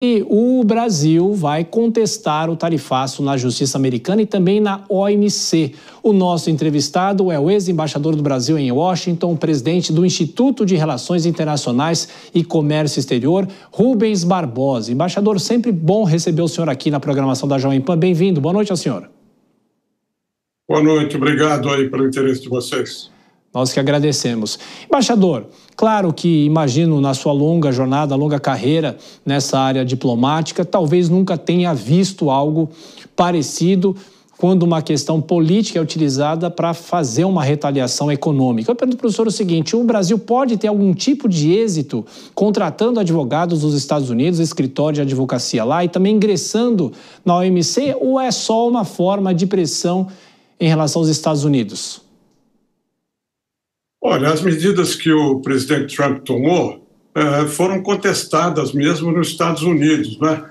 E o Brasil vai contestar o tarifaço na Justiça Americana e também na OMC. O nosso entrevistado é o ex-embaixador do Brasil em Washington, presidente do Instituto de Relações Internacionais e Comércio Exterior, Rubens Barbosa. Embaixador, sempre bom receber o senhor aqui na programação da Jovem Pan. Bem-vindo. Boa noite ao senhor. Boa noite. Obrigado aí pelo interesse de vocês. Nós que agradecemos. Embaixador, claro que imagino na sua longa jornada, longa carreira nessa área diplomática, talvez nunca tenha visto algo parecido quando uma questão política é utilizada para fazer uma retaliação econômica. Eu pergunto para o senhor o seguinte: o Brasil pode ter algum tipo de êxito contratando advogados dos Estados Unidos, escritório de advocacia lá, e também ingressando na OMC, ou é só uma forma de pressão em relação aos Estados Unidos? Olha, as medidas que o presidente Trump tomou foram contestadas mesmo nos Estados Unidos, né?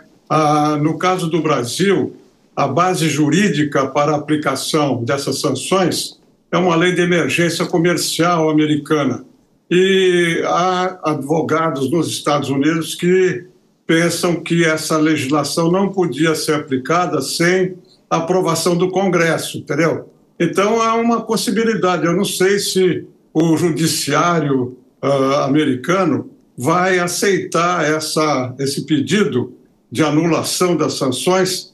No caso do Brasil, a base jurídica para a aplicação dessas sanções é uma lei de emergência comercial americana. E há advogados nos Estados Unidos que pensam que essa legislação não podia ser aplicada sem a aprovação do Congresso, entendeu? Então, há uma possibilidade. Eu não sei se o judiciário americano vai aceitar esse pedido de anulação das sanções,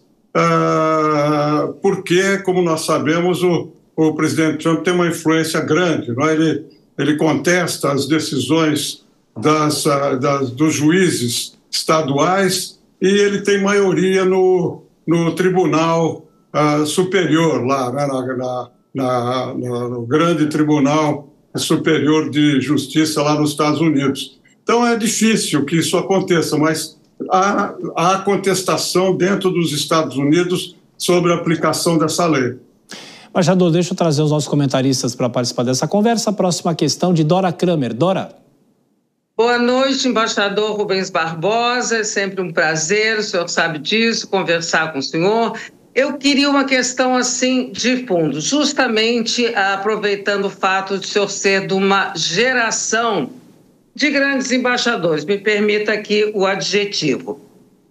porque, como nós sabemos, o presidente Trump tem uma influência grande, não é? Ele contesta as decisões dos juízes estaduais e ele tem maioria no Tribunal Superior, lá, né, no grande Tribunal Superior de Justiça lá nos Estados Unidos. Então é difícil que isso aconteça, mas há contestação dentro dos Estados Unidos sobre a aplicação dessa lei. Embaixador, deixa eu trazer os nossos comentaristas para participar dessa conversa. A próxima questão de Dora Kramer. Dora. Boa noite, embaixador Rubens Barbosa. É sempre um prazer, o senhor sabe disso, conversar com o senhor. Eu queria uma questão assim de fundo, justamente aproveitando o fato de o senhor ser de uma geração de grandes embaixadores. Me permita aqui o adjetivo.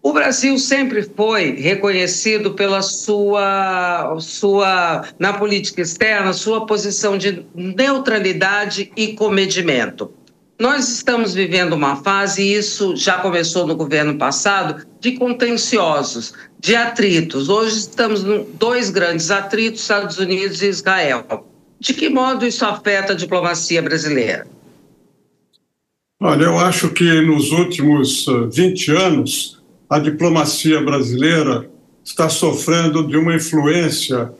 O Brasil sempre foi reconhecido pela na política externa, sua posição de neutralidade e comedimento. Nós estamos vivendo uma fase, e isso já começou no governo passado, de contenciosos, de atritos. Hoje estamos em dois grandes atritos, Estados Unidos e Israel. De que modo isso afeta a diplomacia brasileira? Olha, eu acho que nos últimos 20 anos, a diplomacia brasileira está sofrendo de uma influência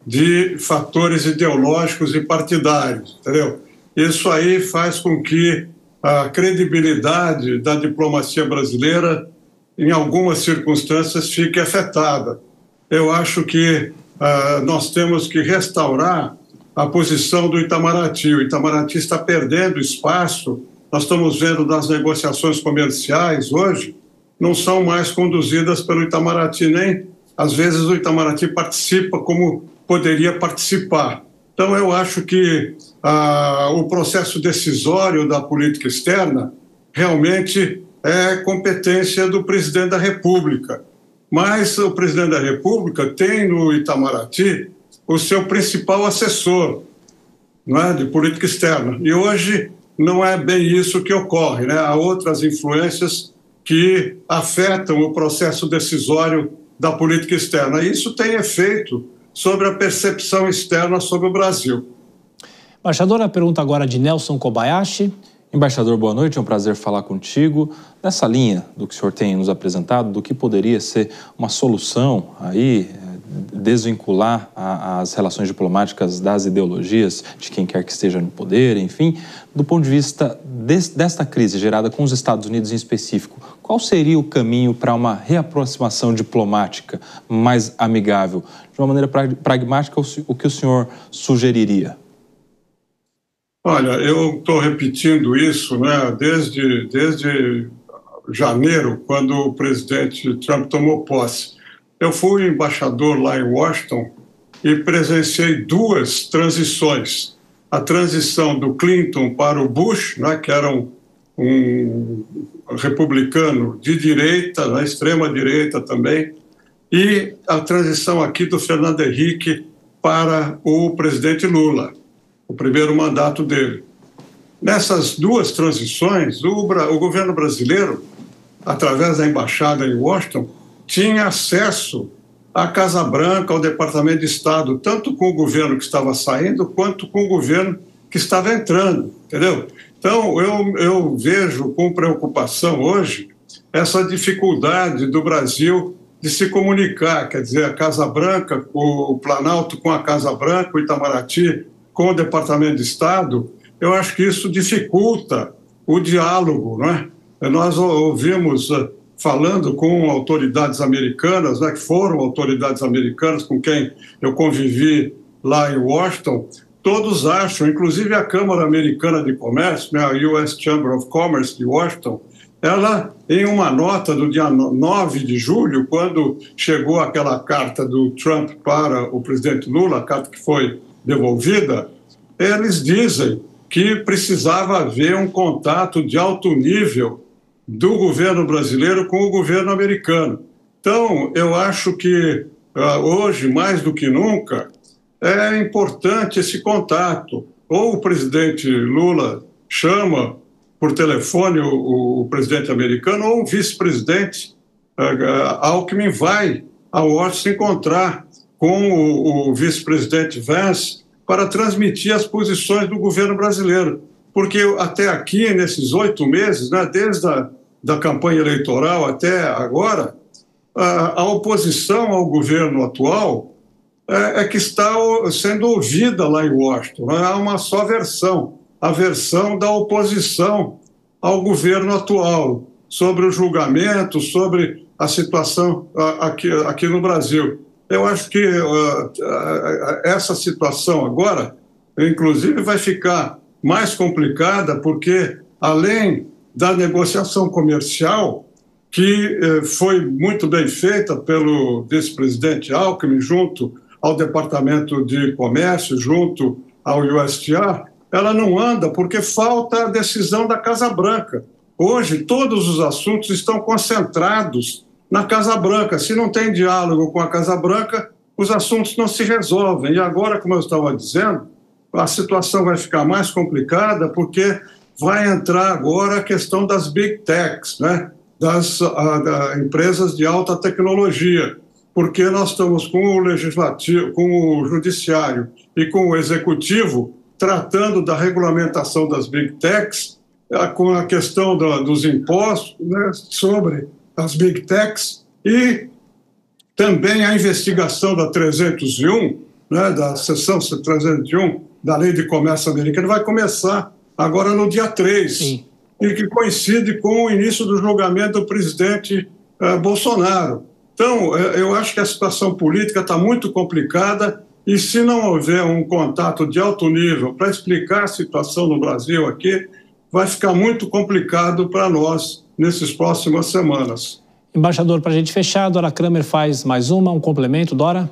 de fatores ideológicos e partidários, entendeu? Isso aí faz com que a credibilidade da diplomacia brasileira, em algumas circunstâncias, fique afetada. Eu acho que nós temos que restaurar a posição do Itamaraty. O Itamaraty está perdendo espaço. Nós estamos vendo nas negociações comerciais hoje, não são mais conduzidas pelo Itamaraty, nem às vezes o Itamaraty participa como poderia participar. Então, eu acho que o processo decisório da política externa realmente é competência do presidente da República. Mas o presidente da República tem no Itamaraty o seu principal assessor, não é, de política externa. E hoje não é bem isso que ocorre, né? Há outras influências que afetam o processo decisório da política externa. E isso tem efeito sobre a percepção externa sobre o Brasil. Embaixador, a pergunta agora de Nelson Kobayashi. Embaixador, boa noite, é um prazer falar contigo. Nessa linha do que o senhor tem nos apresentado, do que poderia ser uma solução aí, desvincular as relações diplomáticas das ideologias de quem quer que esteja no poder, enfim, do ponto de vista desta crise gerada com os Estados Unidos em específico, qual seria o caminho para uma reaproximação diplomática mais amigável? De uma maneira pragmática, o que o senhor sugeriria? Olha, eu estou repetindo isso, né, desde janeiro, quando o presidente Trump tomou posse. Eu fui embaixador lá em Washington e presenciei duas transições. A transição do Clinton para o Bush, né, que era republicano de direita, na extrema-direita também, e a transição aqui do Fernando Henrique para o presidente Lula, o primeiro mandato dele. Nessas duas transições, o governo brasileiro, através da embaixada em Washington, tinha acesso à Casa Branca, ao Departamento de Estado, tanto com o governo que estava saindo, quanto com o governo que estava entrando, entendeu? Então, eu vejo com preocupação hoje essa dificuldade do Brasil de se comunicar, quer dizer, a Casa Branca, o Planalto com a Casa Branca, o Itamaraty com o Departamento de Estado. Eu acho que isso dificulta o diálogo, não é? Nós ouvimos falando com autoridades americanas, né, que foram autoridades americanas com quem eu convivi lá em Washington, todos acham, inclusive a Câmara Americana de Comércio, né, a US Chamber of Commerce de Washington, ela, em uma nota do dia 9 de julho, quando chegou aquela carta do Trump para o presidente Lula, a carta que foi devolvida, eles dizem que precisava haver um contato de alto nível do governo brasileiro com o governo americano. Então, eu acho que hoje, mais do que nunca, é importante esse contato. Ou o presidente Lula chama por telefone o presidente americano, ou o vice-presidente Alckmin vai a Washington encontrar com o vice-presidente Vance para transmitir as posições do governo brasileiro. Porque até aqui, nesses 8 meses, né, desde da campanha eleitoral até agora, a oposição ao governo atual é que está sendo ouvida lá em Washington. Não há uma só versão, a versão da oposição ao governo atual, sobre o julgamento, sobre a situação aqui no Brasil. Eu acho que essa situação agora, inclusive, vai ficar mais complicada, porque, além da negociação comercial, que foi muito bem feita pelo vice-presidente Alckmin, junto ao Departamento de Comércio, junto ao USTR, ela não anda porque falta a decisão da Casa Branca. Hoje, todos os assuntos estão concentrados na Casa Branca. Se não tem diálogo com a Casa Branca, os assuntos não se resolvem. E agora, como eu estava dizendo, a situação vai ficar mais complicada porque vai entrar agora a questão das Big Techs, né? Das empresas de alta tecnologia, porque nós estamos com o Legislativo, com o Judiciário e com o Executivo tratando da regulamentação das Big Techs, com a questão dos impostos, né, sobre as Big Techs, e também a investigação da 301, né, da seção 301 da Lei de Comércio Americana, vai começar agora no dia 3, Sim. E que coincide com o início do julgamento do presidente Bolsonaro. Então, eu acho que a situação política está muito complicada e, se não houver um contato de alto nível para explicar a situação no Brasil aqui, vai ficar muito complicado para nós nessas próximas semanas. Embaixador, para a gente fechar, a Dora Kramer faz mais um complemento. Dora?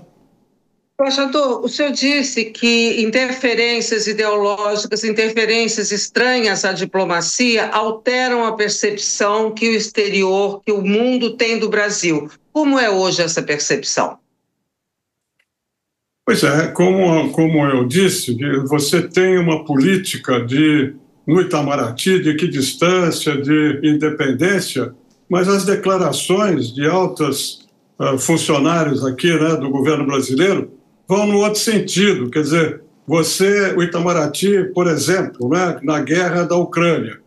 Embaixador, o senhor disse que interferências ideológicas, interferências estranhas à diplomacia alteram a percepção que o exterior, que o mundo tem do Brasil. Como é hoje essa percepção? Pois é, como eu disse, você tem uma política no Itamaraty de equidistância, de independência, mas as declarações de altos funcionários aqui, né, do governo brasileiro vão no outro sentido. Quer dizer, o Itamaraty, por exemplo, né, na guerra da Ucrânia,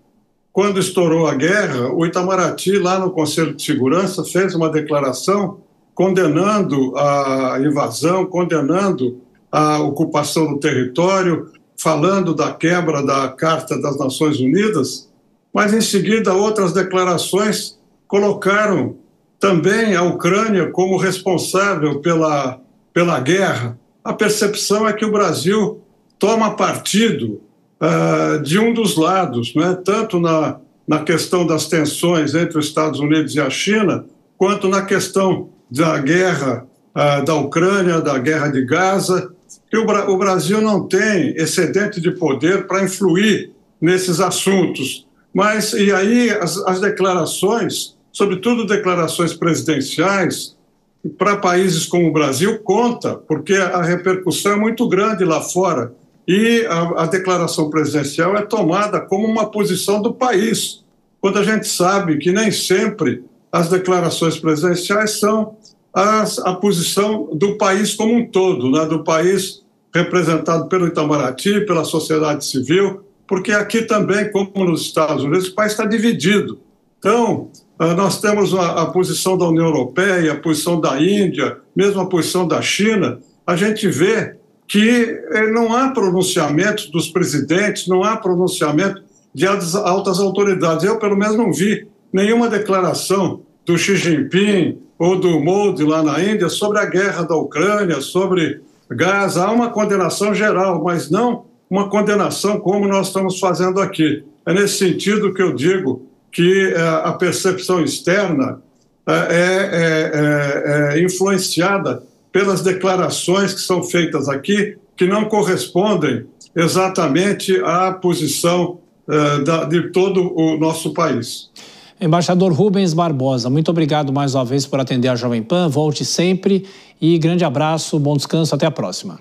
quando estourou a guerra, o Itamaraty, lá no Conselho de Segurança, fez uma declaração condenando a invasão, condenando a ocupação do território, falando da quebra da Carta das Nações Unidas, mas, em seguida, outras declarações colocaram também a Ucrânia como responsável pela guerra. A percepção é que o Brasil toma partido de um dos lados, né? Tanto na questão das tensões entre os Estados Unidos e a China, quanto na questão da guerra da Ucrânia, da guerra de Gaza, que o Brasil não tem excedente de poder para influir nesses assuntos. Mas, e aí, as declarações, sobretudo declarações presidenciais, para países como o Brasil, conta, porque a repercussão é muito grande lá fora. E a declaração presidencial é tomada como uma posição do país, quando a gente sabe que nem sempre as declarações presidenciais são a posição do país como um todo, né? Do país representado pelo Itamaraty, pela sociedade civil, porque aqui também, como nos Estados Unidos, o país está dividido. Então, nós temos a posição da União Europeia, a posição da Índia, mesmo a posição da China. A gente vê que não há pronunciamento dos presidentes, não há pronunciamento de altas autoridades. Eu, pelo menos, não vi nenhuma declaração do Xi Jinping ou do Modi lá na Índia sobre a guerra da Ucrânia, sobre Gaza. Há uma condenação geral, mas não uma condenação como nós estamos fazendo aqui. É nesse sentido que eu digo que a percepção externa é influenciada pelas declarações que são feitas aqui, que não correspondem exatamente à posição de todo o nosso país. Embaixador Rubens Barbosa, muito obrigado mais uma vez por atender a Jovem Pan. Volte sempre e grande abraço, bom descanso, até a próxima.